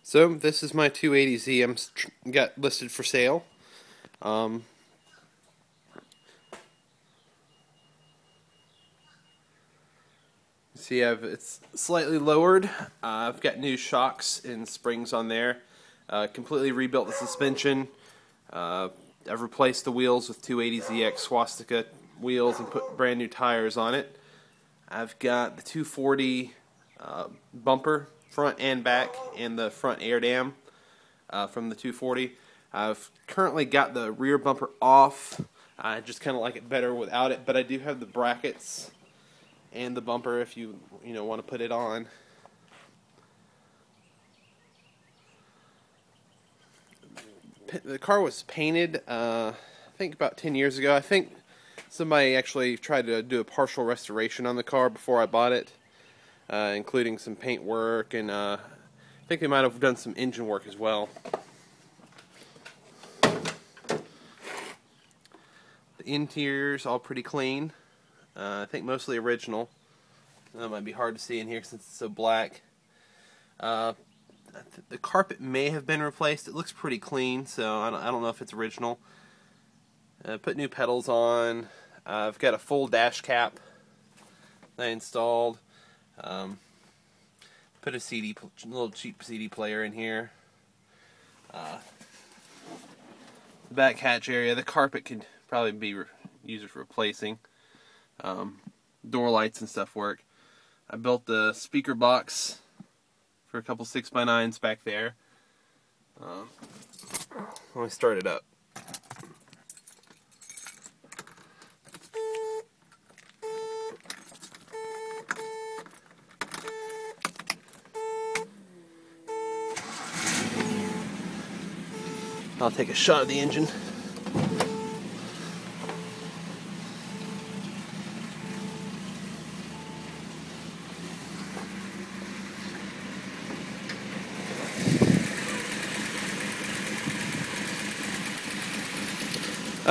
So this is my 280Z I'm got listed for sale. See, it's slightly lowered. I've got new shocks and springs on there. Completely rebuilt the suspension. I've replaced the wheels with 280ZX swastika wheels and put brand new tires on it. I've got the 240 bumper, front and back, and the front air dam from the 240. I've currently got the rear bumper off. I just kind of like it better without it, but I do have the brackets and the bumper if you want to put it on. The car was painted I think about 10 years ago. I think somebody actually tried to do a partial restoration on the car before I bought it, including some paint work, and I think they might have done some engine work as well. The interior's all pretty clean. I think mostly original. That might be hard to see in here since it's so black. The carpet may have been replaced. It looks pretty clean, so I don't know if it's original. Put new pedals on. I've got a full dash cap that I installed. Put a little cheap CD player in here. The back hatch area, the carpet could probably be used for replacing. Door lights and stuff work. I built the speaker box for a couple 6x9s back there. Let me start it up. I'll take a shot of the engine.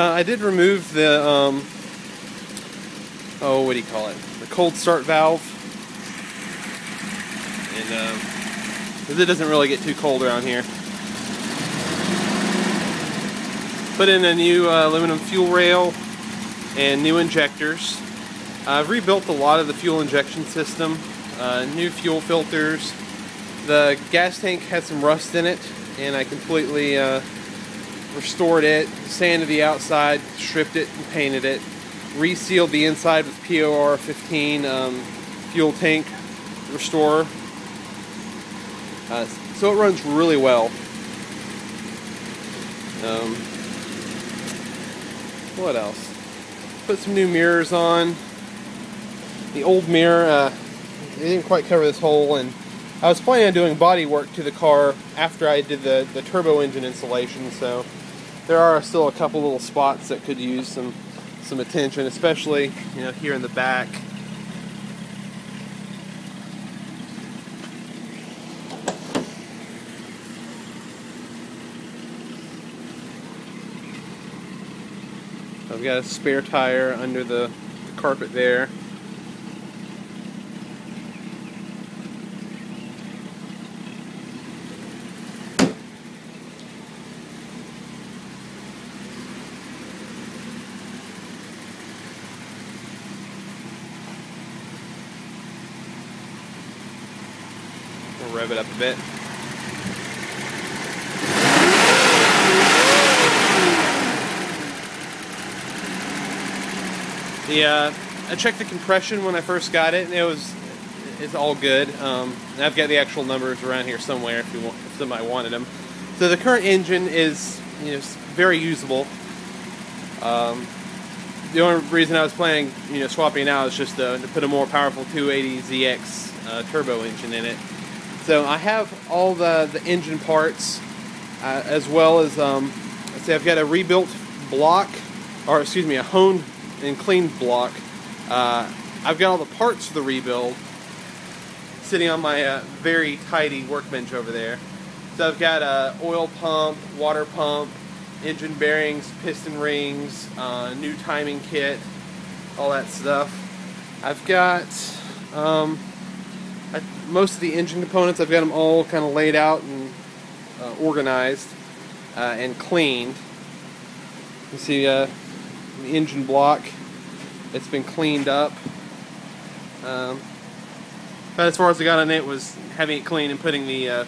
I did remove the, what do you call it? The cold start valve. And, because it doesn't really get too cold around here. Put in a new aluminum fuel rail and new injectors. I've rebuilt a lot of the fuel injection system. New fuel filters. The gas tank had some rust in it, and I completely restored it, sanded the outside, stripped it, and painted it. Resealed the inside with POR 15 fuel tank restorer. So it runs really well. What else? Put some new mirrors on. The old mirror, they didn't quite cover this hole, and I was planning on doing body work to the car after I did the turbo engine installation, so there are still a couple little spots that could use some attention, especially here in the back. I've got a spare tire under the carpet there. We'll rev it up a bit. I checked the compression when I first got it, and it's all good. I've got the actual numbers around here somewhere if somebody wanted them. So the current engine is very usable. The only reason I was planning swapping it out is just to put a more powerful 280ZX turbo engine in it. So I have all the engine parts, as well as let's see, I've got a rebuilt block, or excuse me, a honed and cleaned block. I've got all the parts for the rebuild sitting on my very tidy workbench over there. So I've got a oil pump, water pump, engine bearings, piston rings, new timing kit, all that stuff. I've got most of the engine components. I've got them all kind of laid out and organized and cleaned. You see the engine block, it's been cleaned up. But as far as I got on it was having it cleaned and putting the what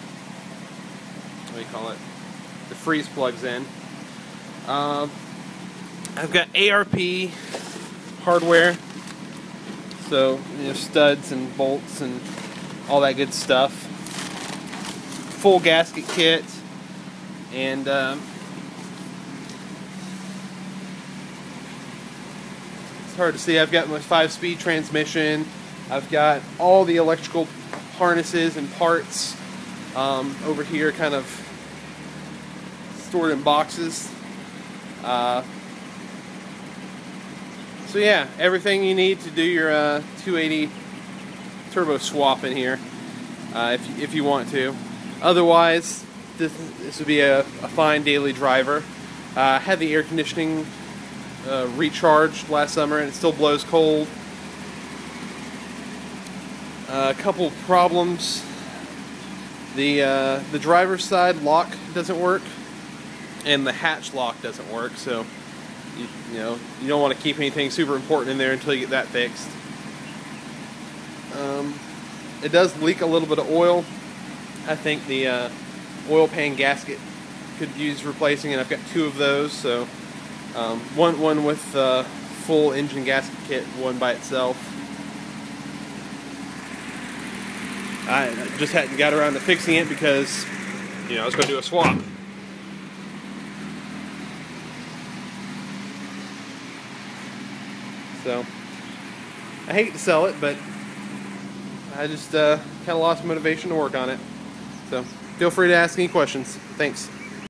do you call it, the freeze plugs in. I've got ARP hardware, so studs and bolts and all that good stuff. Full gasket kit, and it's hard to see. I've got my 5-speed transmission. I've got all the electrical harnesses and parts over here, kind of stored in boxes. So yeah, everything you need to do your 280 turbo swap in here, if you want to. Otherwise, this would be a fine daily driver. Had the air conditioning recharged last summer, and it still blows cold. A couple problems. The driver's side lock doesn't work, and the hatch lock doesn't work. So you don't want to keep anything super important in there until you get that fixed. It does leak a little bit of oil. I think the oil pan gasket could use replacing, and I've got 2 of those. So one with full engine gasket kit, one by itself. I just hadn't got around to fixing it because I was going to do a swap. So I hate to sell it, but I just kind of lost motivation to work on it. So feel free to ask any questions. Thanks.